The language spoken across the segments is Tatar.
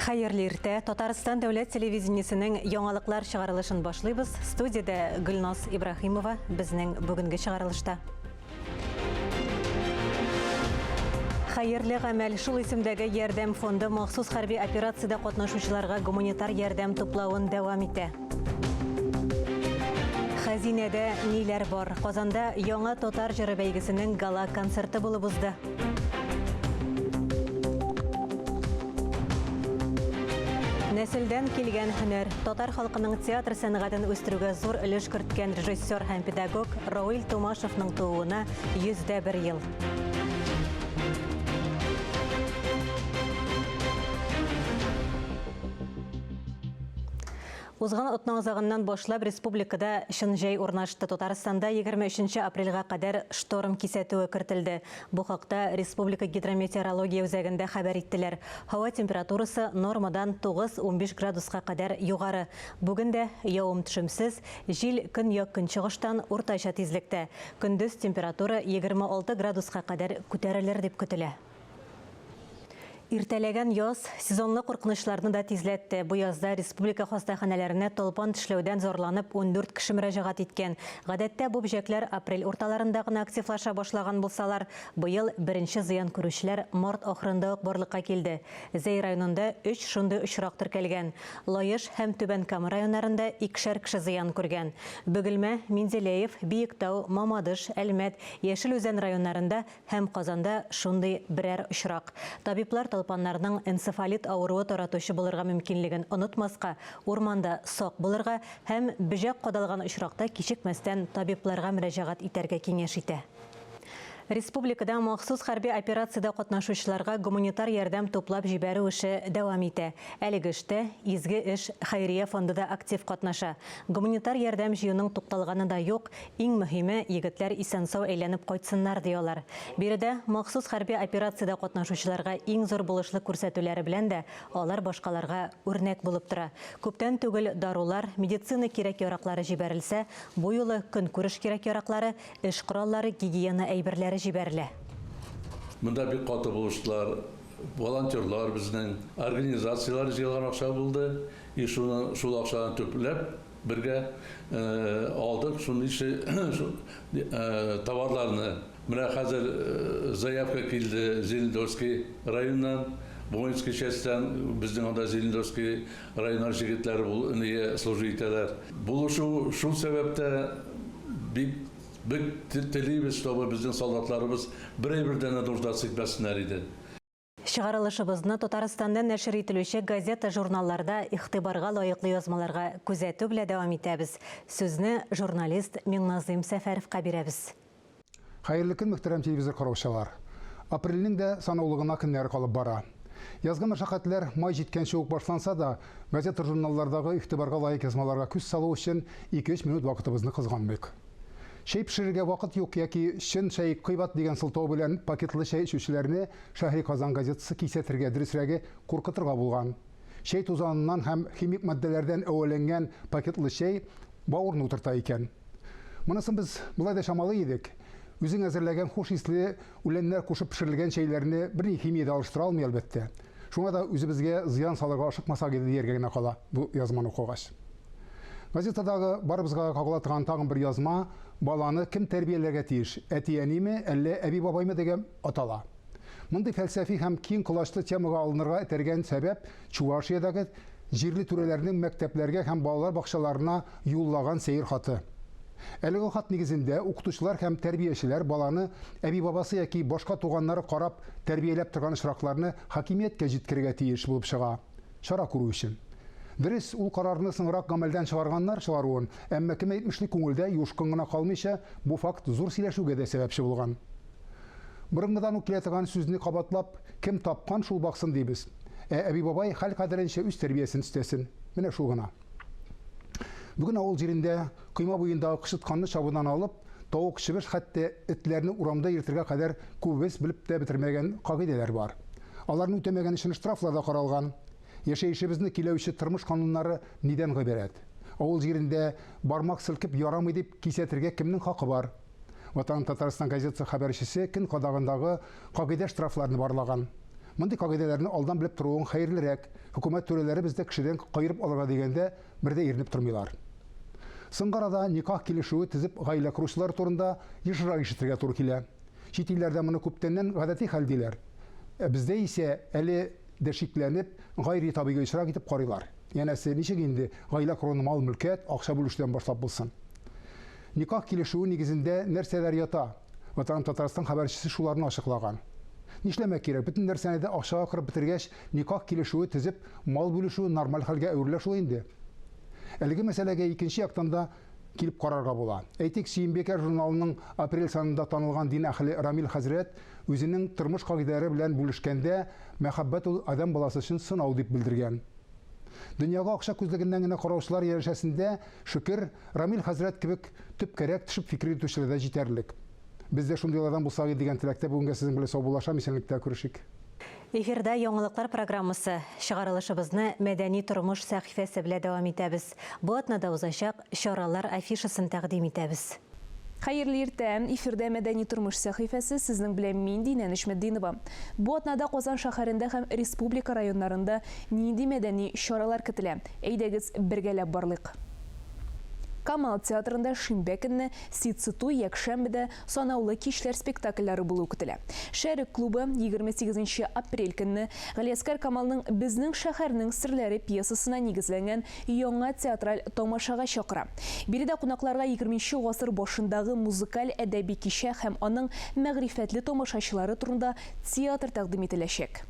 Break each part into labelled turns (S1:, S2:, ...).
S1: Хайырлы иртә, Татарстан дәүләт телевидениесенең яңалыклар чыгарылышын башлыйбыз. Студияда Гөлназ Ибрахимова безнең бүгенге чыгарылышта. Хайырлы гамәл шул исемдәге ярдәм фонды махсус хәрби операциядә катнашучыларга гуманитар ярдәм туплавын дәвам итә. Хәзинәдә ниләр бар? Казанда яңа татар җыры бәйгесенең гала концерты булып узды. Нәселдән килгән һөнәр, татар халкының театр сәнгатен үстерүгә зур өлеш керткән режиссер һәм педагог Равил Томашевның тууына 101 ел. Узган атна азагыннан башлап республикада шынҗай урнашты. Татарстанда 23 апрельгә кадәр шторм кисәтүе кертелде. Бу хакта Республика гидрометеорология үзәгендә хәбәр иттеләр. Һава температурасы нормадан 9-15 градуска кадәр югары. Бүген дә явым-төшемсез, җил көньяк-көнчыгыштан уртача тизлектә. Көндез температура 26 градуска кадәр күтәрелер дип көтелә. Иртәләгән яз сезонлы куркынычларны да тизләтте. Бу язда республика хастаханәләренә талпан тешләүдән зарланып 14 кеше мөрәҗәгать иткән. Гадәттә бу бөҗәкләр апрель урталарында гына активлаша башлаган булсалар, быел беренче зыян күрүчеләр март ахырында ук барлыкка килде. Зәй районында 3 шундый очрак теркәлгән. Лаеш һәм Түбән Кама районнарында 2 кеше зыян күргән. Бөгелмә, Минзеләев, Биектау, Мамадыш, Әлмәт, Яшел-Үзән районнарында һәм Казанда шундый берәр очрак. Табиблар талпаннарның энцефалит авыруы таратучы булырга мөмкинлеген онытмаска, урманда сак булырга һәм бөҗәк кадалган очракта кичекмәстән табибларга мөрәҗәгать итәргә киңәш итә. Республикада махсус хәрби операциядә катнашучыларга гуманитар ярдәм туплап җибәрү эше дәвам итә. Әлеге эштә изге эш хәйрия фонды да актив катнаша. Гуманитар ярдәм җыюның тукталганы да юк, иң мөһиме егетләр исән-сау әйләнеп кайтсыннар диялар. Биредә махсус хәрби операциядә катнашучыларга иң зур булышлы күрсәтүләре белән дә алар башкаларга үрнәк булып тора. Күптән түгел дарулар, медицина кирәк-яраклары җибәрелсә, бу юлы көнкүреш кирәк-яраклары, эш кораллары, гигиена әйберләре җибәрелә.
S2: Монда бик каты булышлар, волонтерлар безнең, организациялар җыелган акча булды. И шул акчаны төпләп бергә алдык шундый товарларны. Менә хәзер заявка килде Зеленодольский районнан, Воинский частьтан безнең анда Зеленодольский районнар җегетләре булып служить итәләр. Булышу шул сәбәптә бик телибез, чтобы безнең солдатларыбыз берәй-бердән нуждасы итмәсеннәр иде.
S1: Чыгарылышыбызны Татарстанда нәшер ителүче газета, журналларда игътибарга лаеклы язмаларга күзәтү белән дәвам итәбез. Сүзне журналист Миңназыйм Сәфәровка бирәбез.
S3: Хәерле көн, мөхтәрәм телевизор караучылар. Апрельнең дә санаулыгына көннәре калып бара. Язгы мәшәкатьләр май җиткәнче ук башланса да, газета, журналлардагы игътибарга лаек язмаларга күз салу өчен 2-3 минут вакытыбызны кызганмыйк. Шәй пешерергә вакыт юк яки чын шәй кыйбат дигән сылтау белән пакетлы шәй эчүчеләрне Шәһри Казан газетасы кисәтергә, дөресрәге куркытырга булган. Шәй тузаныннан һәм химик матдәләрдән әвәләнгән пакетлы шәй бавырны утырта икән. Монысын без булай да шамалы идек. Үзең әзерләгән хуш исле үләннәр кушып пешерелгән шәйләрне берни химиядә алыштыра алмый әлбәттә. Шуңа да үзебезгә зыян салырга ашыкмасак иде дияргә генә кала бу язманы укыгач. Газетадагы барыбызга кагыла торган тагын бер язма баланы кем тәрбияләргә тиеш, әти-әниме, әллә әби-бабаймы дигән атала. Мондый фәлсәфи һәм киң колачлы темага алынырга этәргән сәбәп Чувашиядагы җирле түрәләрнең мәктәпләргә һәм балалар бакчаларына юллаган сәер хаты. Әлеге хат нигезендә укытучылар һәм тәрбиячеләр баланы әби-бабасы яки башка туганнары карап тәрбияләп торган очракларны хакимияткә җиткерергә тиеш булып чыга. Чара күрү өчен. Дөрес, ул карарны соңрак гамәлдән чыгарганнар чыгаруын, әмма кем әйтмешли күңелдә юшкын гына калмыйча, бу факт зур сөйләшүгә дә сәбәпче булган. Борынгыдан ук килә торган сүзне кабатлап, кем тапкан шул баксын дибез. Әби-бабай хәл кадәренчә үз тәрбиясен үстәсен. Менә шул гына. Бүген авыл җирендә койма буендагы кышытканны чабудан алып, тавык чыбыш, хәтта этләрне урамда йөртергә кадәр күбез белеп тә бетермәгән кагыйдәләр бар. Аларны үтәмәгән өчен штрафлар да каралган. Яшәешебезне киләүче тормыш кануннары нидән гыйбарәт? Авыл җирендә бармак селкеп ярамый дип кисәтергә кемнең хакы бар? Ватан Татарстан газетасы хәбәрчесе көн кадагындагы кагыйдә штрафларны барлаган. Мондый кагыйдәләрне алдан белеп торуың хәерлерәк. Хөкүмәт түрәләре бездә кешедән кайырып алырга дигәндә бердә иренеп тормыйлар. Соңгы арада никах килешүе төзеп гаилә құручылар турында ешрак ишетергә туры килә. Чит илләрдә моны күптәннән гадәти хәл диләр. Бездә исә әле дә шикләнеп, гайри табигый ишрак итеп карыйлар. Янәсе ничек инде гаилә құруны мал-мөлкәт, акча бүлештән башлап булсын. Никах килешүе нигезендә нәрсәләр ята? Ватан Татарстан хәбәрчесе шуларны ачыклаган. Нишләмәк кирәк? Бөтен нәрсәне дә акчага кырып бетергәч, никах килешүе төзеп, мал бүлешүе нормаль хәлгә әверелә шул инде. Әлеге мәсьәләгә икенче яктан да килеп карарга була. Әйтик, Сөембекәр журналының апрель санында танылган дин әһле Рамил хәзрәт үзенең тормыш кагыйдәләре белән бүлешкәндә, мәхәббәт ул адам баласы өчен сынау дип белдергән. Дөньяга акча күзлегеннән генә караучылар ярышәсендә, шөкер, Рамил хәзрәт кебек төпкәрәк төшеп фикер итүчеләр дә җитәрлек. Без дә шундыйлардан булсак дигән теләктә бүгенгә сезнең белән саубуллашам, исәнлектә күрешик.
S1: Эфирдә яңалыклар программасы. Чыгарылышыбызны мәдәни тормыш сәхифәсе белән дәвам итәбез. Бу атнада узачак чаралар афишасын тәкъдим итәбез.
S4: Хәерле иртә, эфирдә мәдәни тормыш сәхифәсе сезнең белән мин Динә Нишметдинова. Бу атнада Казан шәһәрендә һәм республика районнарында нинди мәдәни чаралар көтелә? Әйдәгез бергәләп барлыйк. Камал театрында шимбә көнне Сициту якшәмбедә санаулы кичләр спектакльләре булу көтелә. Шәрик клубы 28 апрель көнне Галиәскәр Камалның «Безнең шәһәрнең серләре» пьесасына нигезләнгән яңа театраль тамашага чакыра. Биредә кунакларга 20нче гасыр башындагы музыкаль әдәби кичә һәм аның мәгърифәтле тамашачылары турында театр тәкъдим ителәчәк.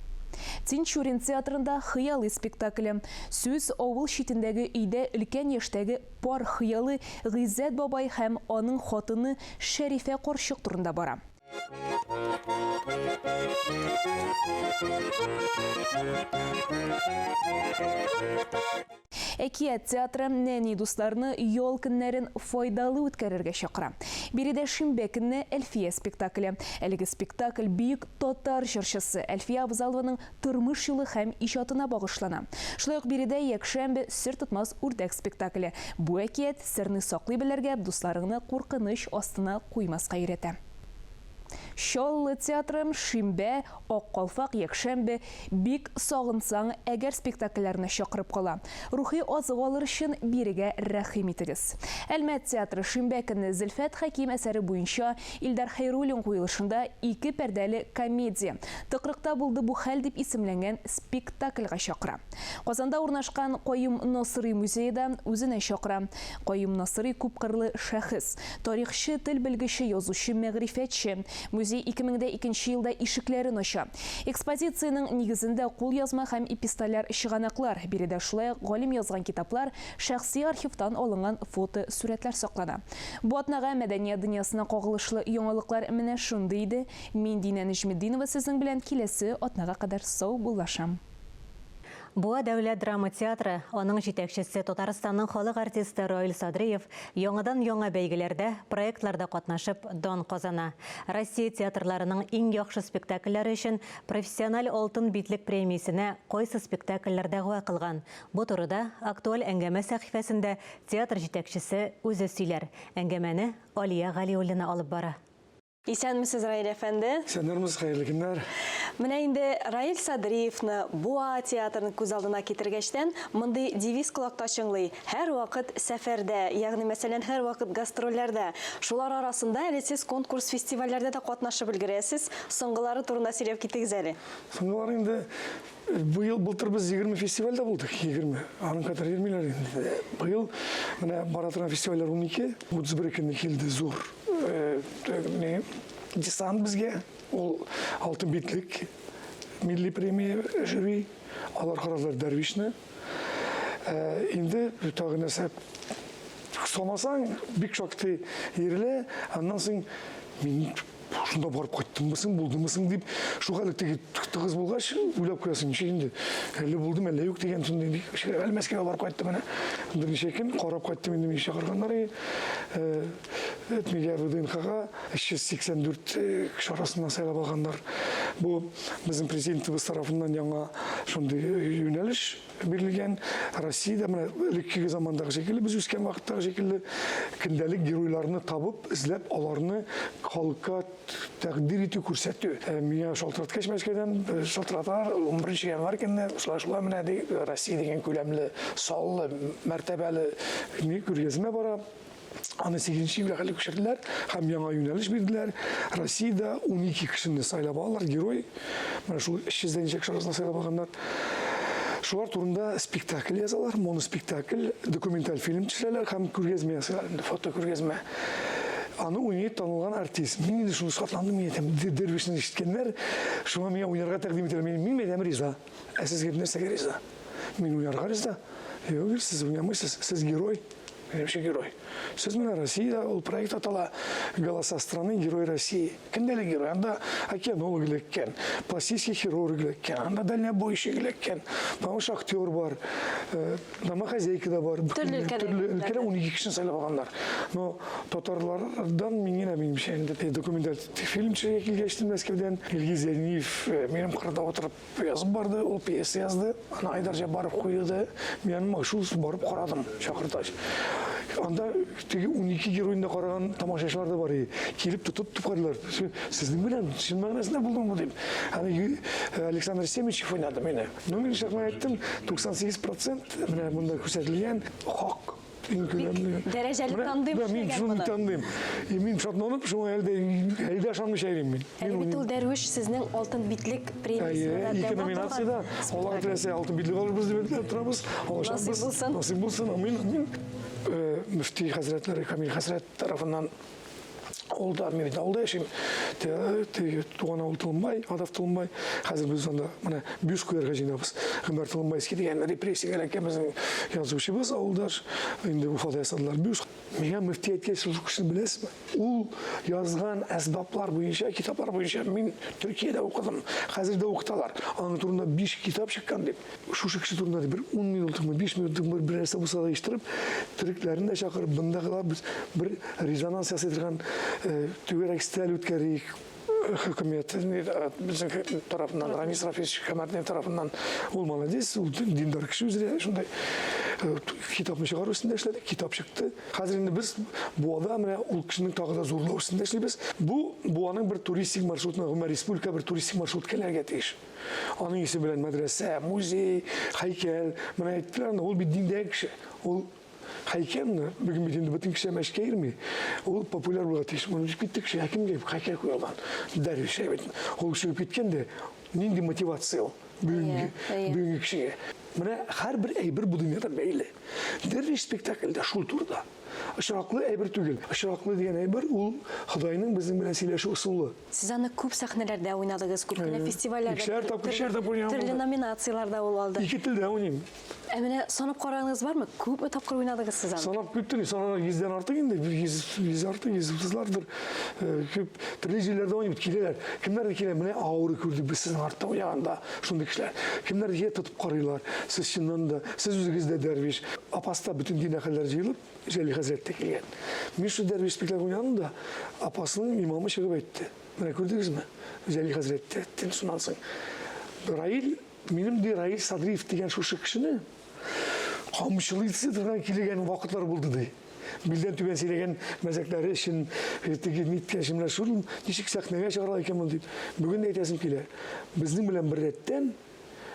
S4: Тинчурин театрында хыялы спектакле. Сүз авыл читендәге өйдә өлкән яшьтәге пар хыялы Гыйззәт бабай һәм аның хатыны Шәрифә карчык турында бара. Әкият театры нәни дусларны ял көннәрен файдалы үткәрергә чакыра. Биредә шимбә көнне Әлфия спектакле. Әлеге спектакль бөек татар җырчысы Әлфия Абзалованың тормыш юлы һәм иҗатына багышлана. Шулай ук биредә якшәмбе сер тотмас үрдәк спектакле. Бу әкият серне саклый белергә, дусларыңны куркыныч астына куймаска өйрәтә. Шоллы театрым шимбә, ак калфак якшәмбе, бик сагынсаң әгәр спектакльләрне чакырып кала. Рухи азык алыр өчен бирегә рәхим итегез. Әлмәт театры шимбә көнне Зөлфәт Хәким әсәре буенча Илдар Хәйруллин куелышында 2 пәрдәле комедия «Тыкрыкта булды бу хәл» дип исемләнгән спектакльгә чакыра. Казанда урнашкан Каюм Насырый музейда үзенә чакыра. Каюм Насырый күпкырлы шәхес, тарихчы, тел белгече, язучы, мәгърифәтче. Музей 2002 елда ишекләрен ача. Экспозицияның нигезендә кулъязма һәм эпистоляр чыганаклар, биредә шулай галим язган китаплар, шәхси архивтан алынган фото сурәтләр саклана. Бу атнага мәдәният дөньясына кагылышлы яңалыклар менә шундый иде. Мин Динә Нишметдинова сезнең белән киләсе атнага кадәр сау булашам.
S1: Буа дәүләт драма театры, аның җитәкчесе Татарстанның халык артисты Раил Садриев яңадан-яңа бәйгеләрдә, проектларда катнашып дан казана. Россия театрларының иң яхшы спектакльләре өчен профессиональ алтын битлек премиясенә кайсы спектакльләр дәгъва кылган. Бу турыда актуаль әңгәмә сәхифәсендә театр җитәкчесе үзе сөйләр. Әңгәмәне Алия Галиуллина алып бара.
S4: Исәнмесез, Раил әфәнде?
S5: Исәннәрмез, хәерле көннәр.
S4: Менә инде Раил Садриевны Буа театрын күз алдына китергәчтән мондый девиз колакта чыңлый. Һәр вакыт сәфәрдә, ягъни мәсәлән, һәр вакыт гастрольләрдә. Шулар арасында әле сез конкурс фестивальләрдә дә катнашып өлгерәсез. Соңгылары турында сөйләп китегез әле.
S5: Соңгылары инде былтыр без 20 фестивальдә булдык, 20. Аның кадәр 20ләр инде. Быел менә бара торган фестивальләр 12, 31 көнне килде зур. Десант безгә, ул алтын битлек, милли премия жюри, алар карарлар Дәрвишне. Инде тагы нәрсә санасаң, бик шактый ерле, аннан соң мин шунда барып кайттыммысың, булдымысың дип, шу хәлеттәге тыгыз булгач, уйлап күрәсең, инде әле булдым, әле юк дигән шундый Мәскәүгә барып кайттым менә. Берничә көн карап кайттым инде, мин чакырганнар. Миллиард ДНХга 384 кеше арасыннан сайлап алганнар. Бу безнең президентыбыз тарафыннан яңа шундый юнәлеш бирелгән. Россиядә менә элекке замандагы шикелле, без үскән вакыттагы шикелле көндәлек геройларны табып, эзләп, аларны халыкка тәкъдир итү, күрсәтү. Миңа шалтыраткач мәскәүдән шалтыраталар 11 январь көнне шулай менә Россия дигән күләмле, саллы, мәртәбәле күргәзмә бара. Аны 8 июльгә күчерделәр һәм яңа юнәлеш бирделәр. Россиядә 12 кешене сайлап алалар, герой. Менә шул 300-дән ничә кеше сайлап алганнар. Шулар турында спектакль язалар, моноспектакль, документаль фильм төшерәләр һәм күргәзмә ясыйлар, фото күргәзмә. Аны уйнап танылган артист. Мин инде шуны шатландым, мин әйтәм, Дәрвишне ишеткәннәр, шуңа миңа уйнарга тәкъдим итәләр. Мин әйтәм, риза. Ә сезгә нәрсәгә риза? Мин уйнарга риза. Юк, сез уйнамыйсыз, сез герой. Вообще герой. Сез менә Россия, ул проект атала «Голоса страны», герой России. Кемдәле герой? Анда океанолог элеккән, пластический хирург элеккән, анда дальнобойщик элеккән, актер бар, домохозяйка да бар. Төрле өлкәдә 12 кешене сайлап алганнар. Но татарлардан минемчә инде документаль фильм төшерергә килгәчтем Мәскәүдән. Илгиз Зәйниев минем кырда утырып язып барды, ул пьеса язды. Аны Айдар Җабаров куйды. Мен машул барып карадым, чакыртач. Анда 12 геройны караган тамашачылар да бар. Килеп тотып карыйлар. Сезнең белән шул мәгънәсендә булдым бу дип. Аны Александр Семичев уйнады мине. Но мин шәхмәт әйттем, 98% менә монда күрсәтелгән хак.
S1: Дәрәҗәле тандым.
S5: Мин шуны тандым. Мин шатланып, шуңа әлдә ышанмыйча йөрим мин.
S1: Әлбәттә ул Дәрвиш сезнең алтын битлек премиясында
S5: Ике номинациядә Аллаһ теләсә алтын битлек алырбыз дип торабыз. Насыйп булсын. Амин. Мөфти хәзрәтләре Камил хәзрәт тарафыннан ул да мин алда яшим. Туган авыл Тылынбай, Адав Тылынбай. Хәзер без анда менә бюст куярга җыйнабыз. Гомәр Тылынбайский дигән репрессиягә кембезнең язучыбыз авылдаш. Инде Уфада ясадылар бюст. Миңа мөфти әйткән шул кешене беләсезме? Ул язган әсбаплар буенча, китаплар буенча мин Төркиядә укыдым. Хәзер дә укыталар. Аның турында 5 китап чыккан дип. Шушы кеше турында бер 10 минутлыкмы, 5 минутлыкмы бер нәрсә булса да ишетеп, төрекләрне дә чакырып, бындагылар бер резонанс ясыйдырган түгәрәк стәл үткәрик. Хөкүмәт безнең тарафыннан, Рамис Рафисович Камәрдин тарафыннан ул молодец, ул диндар кеше үзенә шундай китапны чыгару өстендә эшләде, китап чыкты. Хәзер инде без Буада менә ул кешенең тагы да зурлау өстендә эшлибез. Буаның бер туристик маршрутына, Гомәр Республика бер туристик маршрут килергә тиеш. Аның исеме белән мәдрәсә, музей, һәйкәл, менә әйттеләр, ул бит диндәге кеше. Ул Хайкемны, бүгін бетінде бүтін кіші мәшке ермей, ол популяр болға тейші. Оны жетті кіші әкімге хайкел қойылған. Дәрвиш әйбетін. Ол кіші кеткенде, ненде мотивация ол бүгінгі кішіге. Мына әр бір әйбір бұл дүниеда бәйлі. Дәрвиш спектакльде шул турда. Ышыраклы әйбір түгел. Ышыраклы деген әйбір ол Худайның біздің белән сөйләшү усулы.
S1: Сез аны күп сәхнәләрдә уйнадыгыз, күп кенә фестивальләрдә, төрле номинацияларда ул алды.
S5: 2 телдә уйныйм.
S1: Ә менә санап карагыңыз бармы? Күпме тапкыр уйнадыгыз сез аны?
S5: Санап күптүн, санап 100-дән артык инде, 100 артык, 130-лардыр. Күп төрле җирләрдә уйнап киләләр. Кемнәр килә, менә авыры күрдек без сезнең артта уйнаганда, шундый кешеләр. Кемнәр килә тотып карыйлар. Сез чыннан да, сез үзегез дә Дәрвиш. Апаста бүтән дин әһелләр җыелып, Җәли хәзрәттә килгән. Мин шу Дәрвиш спектакль уйнадым да, апасының имамы чыгып әйтте. Менә күрдегезме? Җәли хәзрәттә тен шуннан соң. Раил, минем ди Раил Садриев дигән шушы кешене камчылый торган килгән вакытлар булды ди. Билдән түбән сөйләгән мәзәкләре өчен теге ниткәшемләр шул ничек сәхнәгә чыгара икән ул дип. Бүген әйтәсем килә. Безнең белән бер рәттән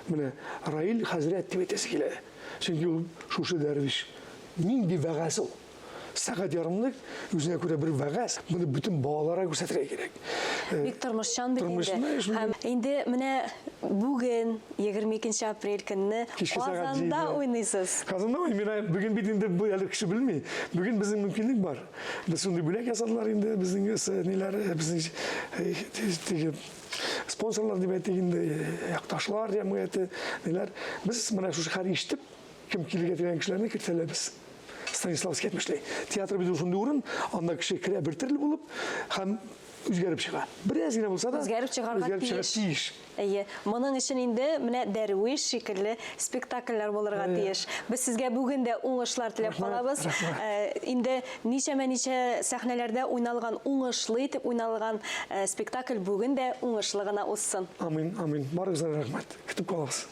S5: менә Раил хәзрәт дип әйтәсе килә. Чөнки ул шушы Дәрвиш. Нинди вәгазь ул? Сәгать ярымлык үзенә күрә бер вәгазь. Моны бүтән балаларга күрсәтергә кирәк.
S1: Бик тормышчан бит инде. Һәм инде менә бүген 22 апрель көнне Казанда уйныйсыз.
S5: Казанда уйныйм. Бүген бит инде бу әле кеше белми. Бүген безнең мөмкинлек бар. Без шундый бүләк ясадылар инде безнең ниләр, безнең спонсорлар дип әйтгәндә, якташлар җәмгыяте ниләр. Без менә шушы хәл ишетеп, кем килгән дигән кешеләрне кертәләбез. Станиславский әйтмешләй. Театр бит шундый урын, анда кеше керә бер төрле булып, һәм үзгәреп чыга. Бераз генә булса да
S1: үзгәреп чыгарга тиеш. Әйе, моның өчен инде менә Дәрвиш шикелле спектакльләр булырга тиеш. Без сезгә бүген дә уңышлар теләп калабыз. Инде ничә сәхнәләрдә уйналган, уңышлы итеп уйналган спектакль бүген дә уңышлы гына узсын.
S5: Амин, амин. Барыгызга рәхмәт. Көтеп калабыз.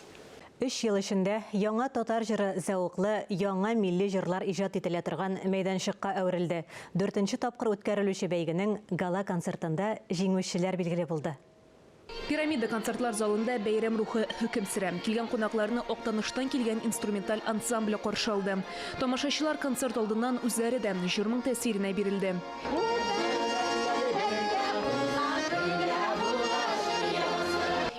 S1: 3 ел ішінде яңа татар жыры зауықлы, яңа милли жырлар ижад ителә торган мәйданчыкка әверелде. 4-нче тапкыр үткәрелүче бәйгенең гала концертында җиңүчеләр билгеле булды.
S4: Пирамида концертлар залында бәйрәм рухы хөкем сөрә. Килгән кунакларны Октаныштан килгән инструменталь ансамбль каршы алды. Тамашачылар концерт алдыннан үзләре дә җырның тәэсиренә бирелде.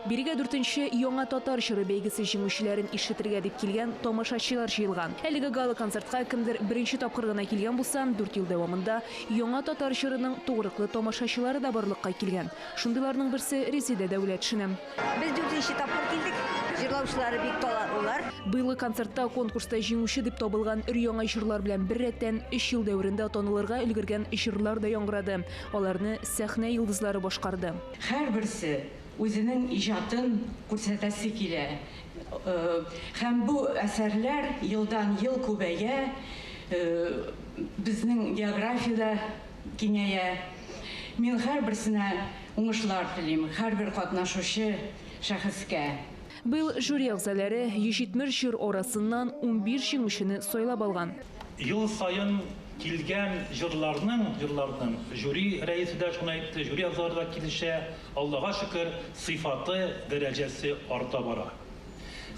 S4: Бирегә 4-нче яңа татар жыры бәйгесе җиңүчеләрен ишетергә дип килгән тамашачылар җыелган. Әлеге гала концертка кемдер беренче тапкыр гына килгән булса, 4 ел дәвамында яңа татар жырының тугрыклы тамашачылары да барлыкка килгән. Шундыйларның берсе Резида Дәүләтшина.
S6: Без 4-нче тапкыр килдек. Җырлаучылары бик талантлылар.
S4: Быелгы концертта конкурста җиңүче дип табылган өр-яңа җырлар белән бер рәттән 3 ел дәверендә танылырга өлгергән җырлар да яңгырады. Аларны сәхнә йолдызлары башкарды.
S7: Һәрберсе үзенең иҗатын күрсәтәсе килә. Һәм бу әсәрләр елдан-ел күбәя, безнең географиядә киңәя. Мин һәрберсенә уңышлар телим, һәрбер катнашучы шәхескә.
S4: Быел жюри әгъзалары 170 җыр арасыннан 11 җиңүчене сайлап алган.
S8: Ел сайын килгән җырларның жюри рәисе дә шуны әйтте, жюри әгъзалары да килешә. Аллаһка шөкер, сыйфаты, дәрәҗәсе арта бара.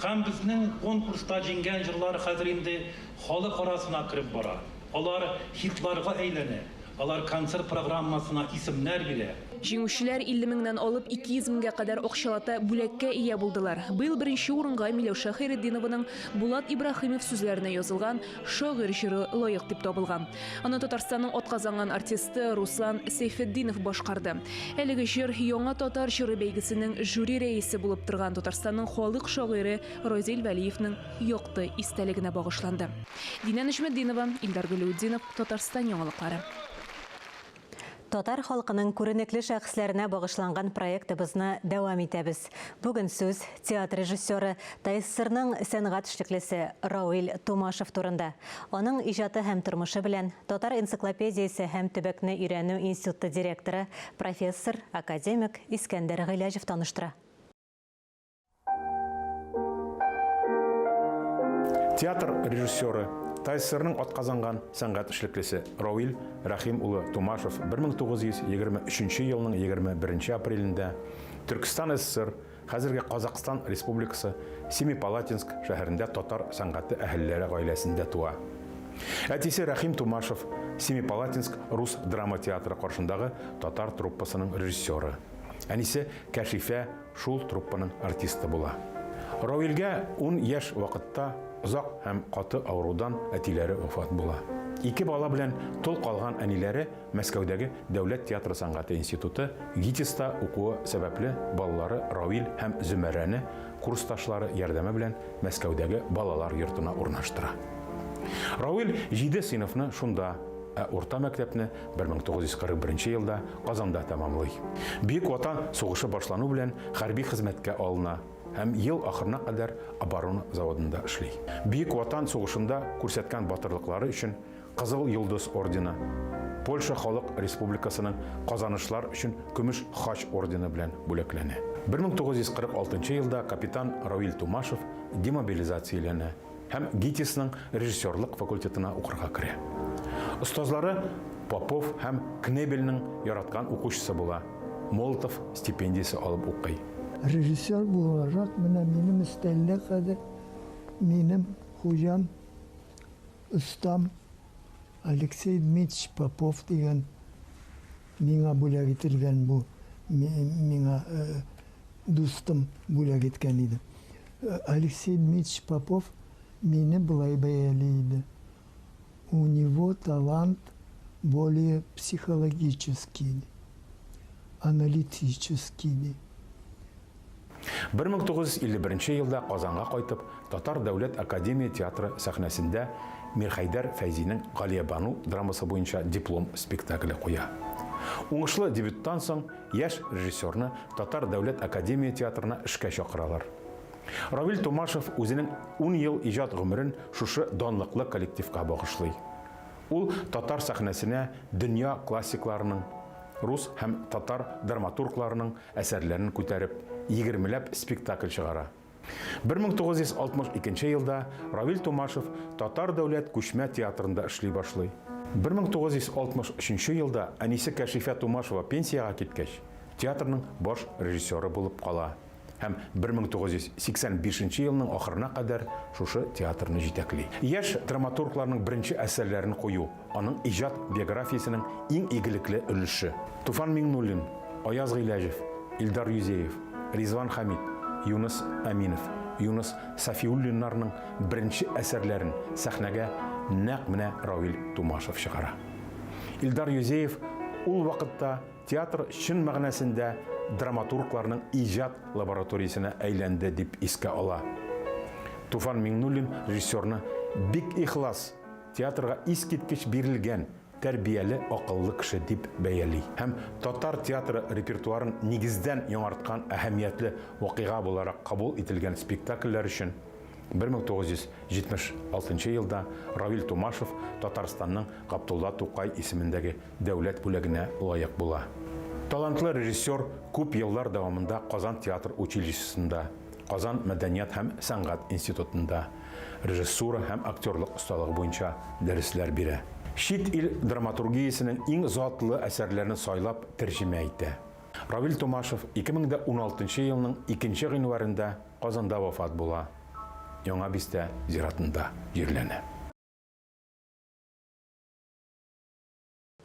S8: Һәм безнең конкурста җиңгән җырлар хәзер инде халык арасына кирип бара. Алар хитларга әйләнә. Алар концерт программасына исемнәр бирә.
S4: Җиңүчеләр 50 меңнән алып 200 меңгә кадәр акчалата бүләккә ия булдылар. Быел беренче урынга Миләүшә Хәйретдинованың Булат Ибраһимов сүзләренә язылган шагыйрь җыры лаек дип табылган. Аны Татарстанның атказанган артисты Руслан Сейфетдинов башкарды. Әлеге җыр яңа татар җыры бәйгесенең жюри рәисе булып торган Татарстанның халык шагыйре Розил Вәлиевнең якты истәлегенә багышланды. Динә Нәҗметдинова, Илдар Гөлүддинов, Татарстан яңалыклары.
S1: Татар халкының күренекле шәхесләренә багышланган проектыбызны дәвам итәбез. Бүген сүз театр режиссеры ТССРның сәнгать эшлеклесе Рауил Тумашев турында. Аның иҗаты һәм тормышы белән Татар энциклопедиясе һәм төбәкне өйрәнү институты директоры, профессор, академик Искәндәр Гыйләҗев таныштыра.
S9: Театр режиссеры ТССРның атказанган сәнгать эшлеклесе Рауил Рахим улы Тумашев 1923 елның 21 апрелендә Түркстан ССР, хәзерге Казакстан Республикасы Семипалатинск шәһәрендә татар сәнгате әһелләре гаиләсендә туа. Әтисе Рахим Тумашев Семипалатинск рус драма театры каршындагы татар труппасының режиссеры. Әнисе Кәшифә шул труппаның артисты була. Рауилгә 10 яшь вакытта озак һәм каты аурудан әтиләре вафат була. 2 бала белән тол калган әниләре Мәскәүдәге Дәүләт театры сәнгате институты ГИТИСта укуы сәбәпле балалары Рауил һәм Зөмәрәне курсташлары ярдәме белән Мәскәүдәге балалар йортына урнаштыра. Рауил 7 сыйныфны шунда, урта мәктәпне 1941 елда Казанда тәмамлый. Бөек Ватан сугышы башлану белән хәрби хезмәткә алына һәм ел ахырына кадәр оборона заводында эшли. Бөек Ватан сугышында күрсәткән батырлыклары өчен Кызыл Йолдыз ордены, Польша Халык Республикасының казанышлар өчен Көмеш Хач ордены белән бүләкләнә. 1946 елда капитан Рауил Тумашев демобилизацияләнә һәм ГИТИСның режиссерлык факультетына укырга керә. Остазлары Попов һәм Кнебельнең яраткан укучысы була. Молотов стипендиясе алып укый.
S10: Режиссер буларак менә минем өстәлдә хәзер минем хуҗам остам Алексей Дмитриевич Попов дигән миңа бүләк ителгән бу миңа дустым бүләк иткән иде. Алексей Дмитриевич Попов мине былай бәяли иде. У него талант более психологический, аналитический.
S9: 1951 елда Казанга кайтып, Татар Дәүләт Академия театры сәхнәсендә Мирхәйдәр Фәйзинең Галиябану драмасы буенча диплом спектакле куя. Уңышлы дебюттан соң яшь режиссерны Татар Дәүләт Академия театрына эшкә чакыралар. Рауил Тумашев үзенең 10 ел иҗат гомерен шушы данлыклы коллективка багышлый. Ул татар сәхнәсенә дөнья классикларының, рус һәм татар драматургларының әсәрләрен күтәреп, 20ләп спектакль чыгара. 1962 елда Равил Тумашев Татар дәүләт күчмә театрында эшли башлый. 1963 елда Әнисе Кәшифә Тумашева пенсияга киткәч, театрның баш режиссеры булып кала. Һәм 1985 елның ахырына кадәр шушы театрны җитәкли. Яшь драматургларның беренче әсәрләрен кую, аның иҗат биографиясенең иң игелекле өлеше. Туфан Миңнуллин, Аяз Гыйләҗев, Илдар Юзеев, Ризван Хамид, Юнус Аминов, Юнус Сафиуллиннарның беренче әсәрләрен сәхнәгә нәкъ менә Равил Тумашев чыгара. Илдар Юзеев ул вакытта театр чын мәгънәсендә драматургларның иҗат лабораториясенә әйләнде дип искә ала. Туфан Миңнуллин режиссерны бик ихлас, театрга искиткеч бирелгән, тәрбияле, акыллы кеше дип бәяли. Һәм татар театры репертуарын нигездән яңарткан әһәмиятле вакыйга буларак кабул ителгән спектакльләр өчен 1976 елда Равил Тумашев Татарстанның Габдулла Тукай исемендәге дәүләт бүләгенә лаек була. Талантлы режиссер күп еллар дәвамында Казан театр училищесында, Казан мәдәният һәм сәнгать институтында режиссура һәм актерлык осталыгы буенча дәресләр бирә. Шит ил драматургиясенең иң затлы әсәрләрен сайлап тәрҗемә итә. Равил Тумашев 2016 елның 2 гыйнварында Казанда вафат була. Яңа Бистә зиратында җирләнә.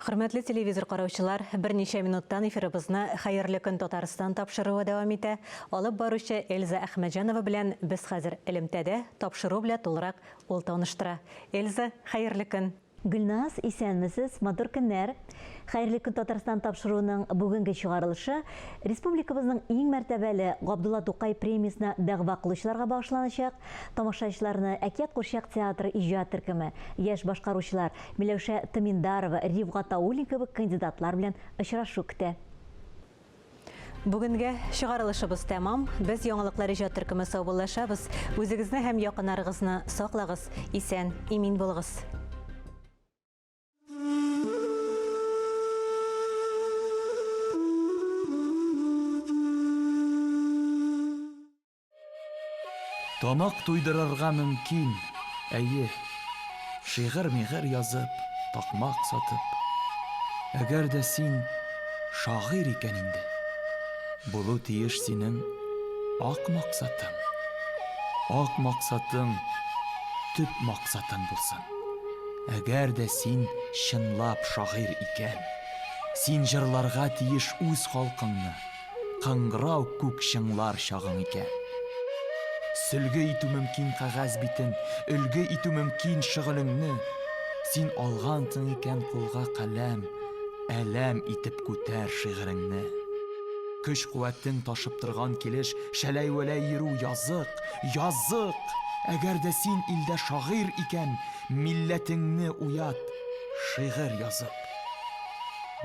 S1: Хөрмәтле телевизор караучылар, берничә минуттан эфирыбызны Хәерле көн Татарстан тапшыруы дәвам итә. Алып баручы Эльза Әхмәҗанова белән без хәзер элемтәдә тапшыру белән тулырак ул таныштыра. Эльза, хәерле көн.
S11: Гөлназ, исәнмесез, матур көннәр. Хәерле көн Татарстан тапшыруының бүгенге чыгарылышы республикабызның иң мәртәбәле Габдулла Тукай премиясына дәгъва кылучыларга багышланачак. Тамашачыларны Әкият Курчак театры иҗат төркеме, яшь башкаручылар Миләүшә Тыминдарова, Ривгат Аулин кебек кандидатлар белән очрашу көтә.
S1: Бүгенге чыгарылышыбыз тәмам. Без яңалыклар иҗат төркеме саубуллашабыз. Үзегезне һәм якыннарыгызны саклагыз, исән, имин булыгыз.
S12: Тамак туйдырырга мөмкин, әйе, шигырь-мигырь язып, такмак сатып. Әгәр дә син шагыйрь икән инде, булу тиеш синең ак максатың. Ак максатың төп максатың булсын. Әгәр дә син чынлап шагыйрь икән, син җырларга тиеш үз халкыңны, кыңгырау күк чыңлар чагың икән. Сөлге итү мөмкин кагаз битен, өлге итү мөмкин шигылеңне. Син алгансың икән кулга каләм, әләм итеп күтәр шигыреңне. Көч-куәтең ташып торган килеш, шәләй-вәләй йөрү язык, язык. Әгәр дә син илдә шагыйрь икән, милләтеңне уят, шигырь язып.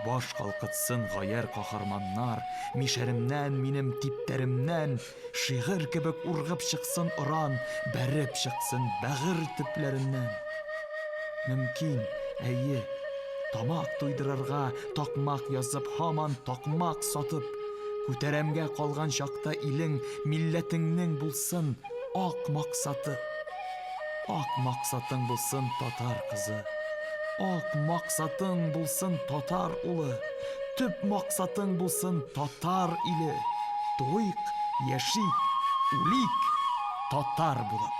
S12: Баш калкытсын гаяр каһарманнар, мишәремнән, минем типтәремнән, шигырь кебек ургып чыксын оран, бәреп чыксын бәгыр төпләреннән. Мөмкин, әйе, тамак туйдырырга, такмак язып, һаман такмак сатып, күтәрәмгә калган чакта илең, милләтеңнең булсын ак максаты. Ак максатың булсын татар кызы. Ак максатың булсын татар улы, төп максатың булсын татар иле. Туйк, яшик, үлик, татар булып.